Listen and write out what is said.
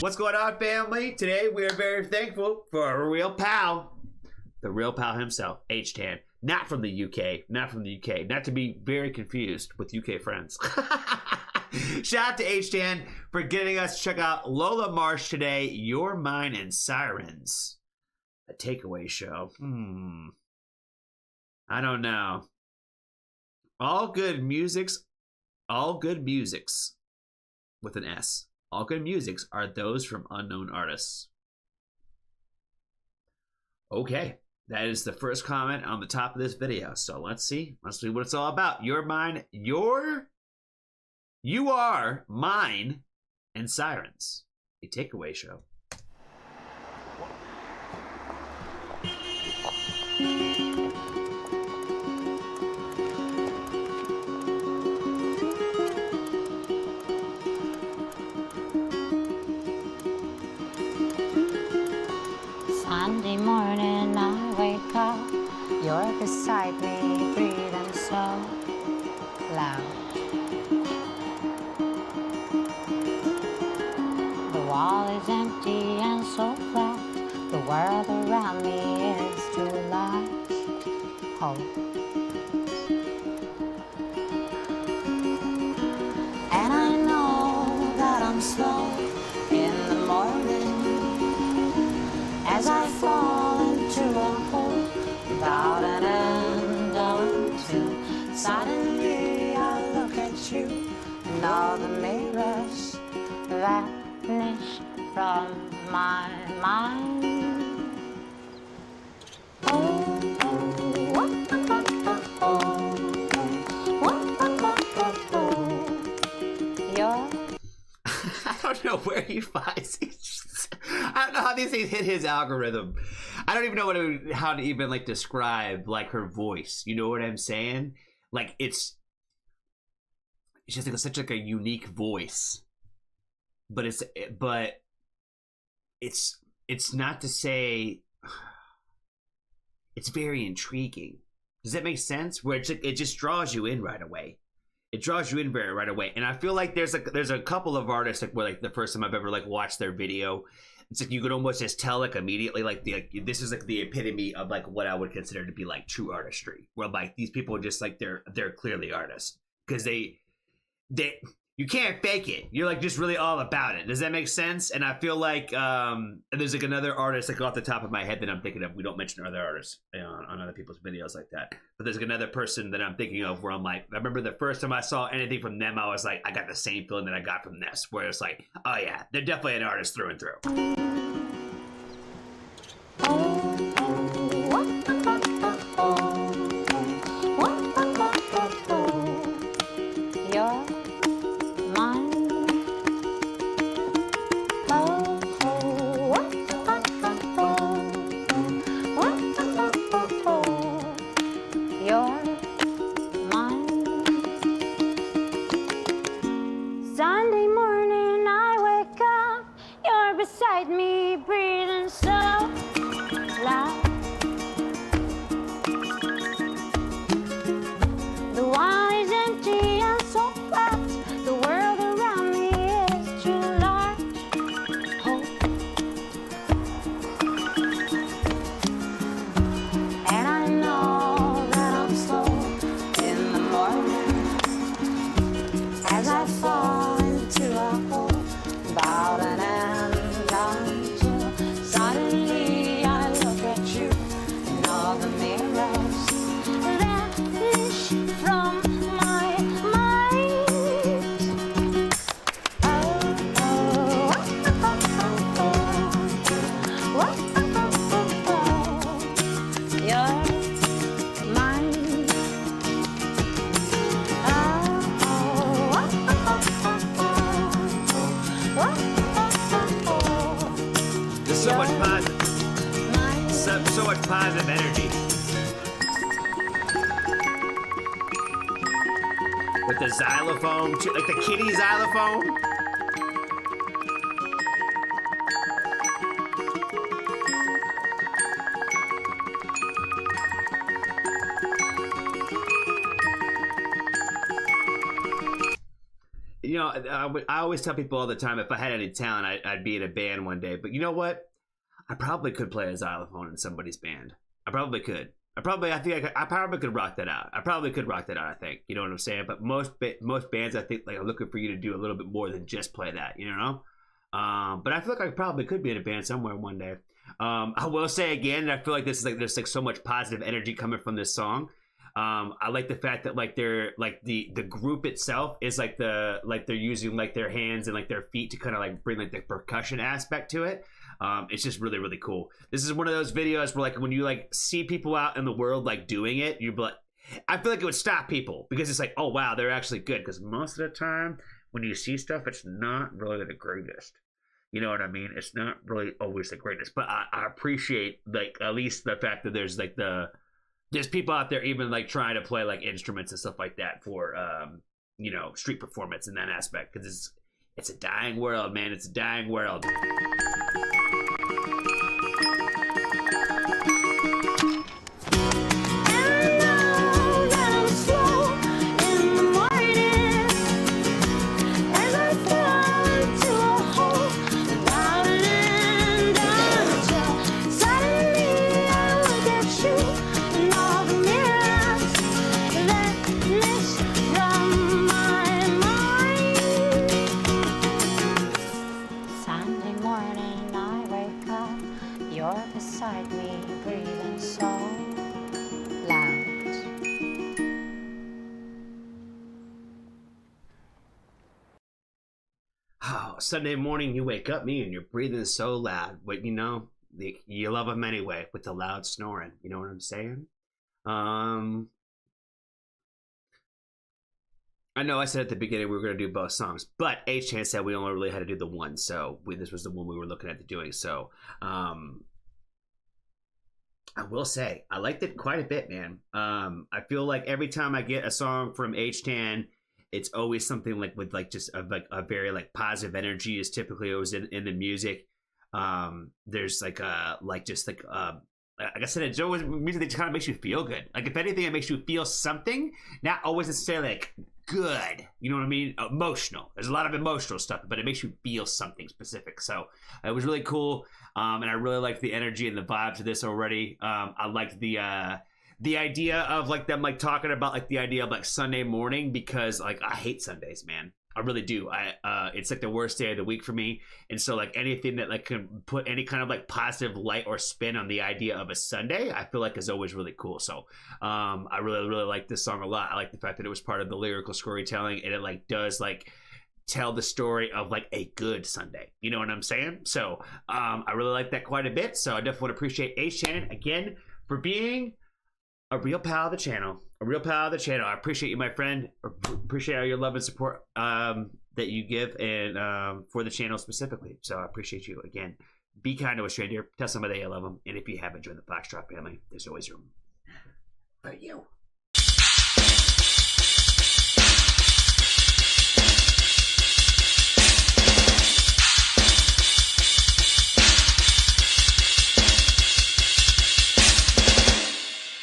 What's going on, family? Today we are very thankful for a real pal, the real pal himself, H-Tan. Not from the UK, not from the UK, not to be very confused with UK friends. Shout out to H-Tan for getting us to check out Lola Marsh today, You're Mine and Sirens, a takeaway show. I don't know. All good musics with an S. All good musics are those from unknown artists. Okay, that is the first comment on the top of this video. So let's see what it's all about. You are mine and Sirens, a takeaway show. Sunday morning I wake up, you're beside me, breathing so loud. The wall is empty and so flat, the world around me is too large. Hope. And I know that I'm slow in the morning as I fall into a hole without an end until suddenly I look at you and all the mirrors vanish from my mind. You're I don't know where he finds these. I don't know how these things hit his algorithm. I don't even know how to even like describe like her voice. You know what I'm saying? Like it's just like such like a unique voice, but it's not to say it's very intriguing. Does that make sense? Where it's like, it just draws you in right away. It draws you in right away, and I feel like there's a couple of artists like where like the first time I've ever like watched their video, it's like you could almost just tell like immediately like this is like the epitome of like what I would consider to be like true artistry, where like these people are just like they're clearly artists because they you can't fake it. You're like just really all about it. Does that make sense? And I feel like there's like another artist like off the top of my head that I'm thinking of. We don't mention other artists on other people's videos like that. But there's like another person that I'm thinking of where I'm like, I remember the first time I saw anything from them, I was like, I got the same feeling that I got from this, where it's like, oh yeah, they're definitely an artist through and through. Sunday morning I wake up, you're beside me, breathing so loud. The wall is empty and so flat, the world around me is too large. Hope. And I know that I'm slow in the morning as I fall into a hole without an end until suddenly I look at you and all the mirrors vanish from my mind. You're mine. There's so much positive energy with the xylophone, like the kitty xylophone. You know, I always tell people all the time, if I had any talent, I'd be in a band one day. But you know what? I probably could play a xylophone in somebody's band. I probably could. I think I probably could rock that out. I probably could rock that out. I think, you know what I'm saying. But most bands, I think, like, are looking for you to do a little bit more than just play that. You know. But I feel like I probably could be in a band somewhere one day. I will say again, I feel like this is like there's like so much positive energy coming from this song. I like the fact that like they're like the group itself is like they're using like their hands and like their feet to kind of like bring like the percussion aspect to it. It's just really, really cool. This is one of those videos where like when you like see people out in the world like doing it, you're like, I feel like it would stop people because it's like, oh wow, they're actually good. Because most of the time when you see stuff, it's not really the greatest. You know what I mean? It's not really always the greatest. But I appreciate like at least the fact that there's like there's people out there even like trying to play like instruments and stuff like that for you know, street performance in that aspect, because it's a dying world, man. It's a dying world. Beside me, breathing so loud. Oh, Sunday morning you wake up, me, and you're breathing so loud. But you know, you love them anyway with the loud snoring. You know what I'm saying? I know I said at the beginning we were going to do both songs, but H-Chan said we only really had to do the one, so this was the one we were looking at doing. So, I will say I liked it quite a bit, man. I feel like every time I get a song from H-Tan, it's always something like with like just a very like positive energy is typically always in the music. There's like like I said, it's always music that just kind of makes you feel good. Like if anything, it makes you feel something, not always necessarily like good. You know what I mean? Emotional. There's a lot of emotional stuff, but it makes you feel something specific. So it was really cool. And I really liked the energy and the vibes of this already. I liked the idea of like them like talking about like the idea of like Sunday morning, because like I hate Sundays, man. I really do. It's like the worst day of the week for me. And so like anything that like can put any kind of like positive light or spin on the idea of a Sunday, I feel like is always really cool. So I really, really like this song a lot. I like the fact that it was part of the lyrical storytelling, and it like does like tell the story of like a good Sunday. You know what I'm saying? So I really like that quite a bit. So I definitely want to appreciate H-Chan again for being a real pal of the channel. I appreciate you, my friend. Appreciate all your love and support that you give, and for the channel specifically. So I appreciate you again. Be kind to a stranger. Tell somebody you love them. And if you haven't joined the Foxtrot family, there's always room for you.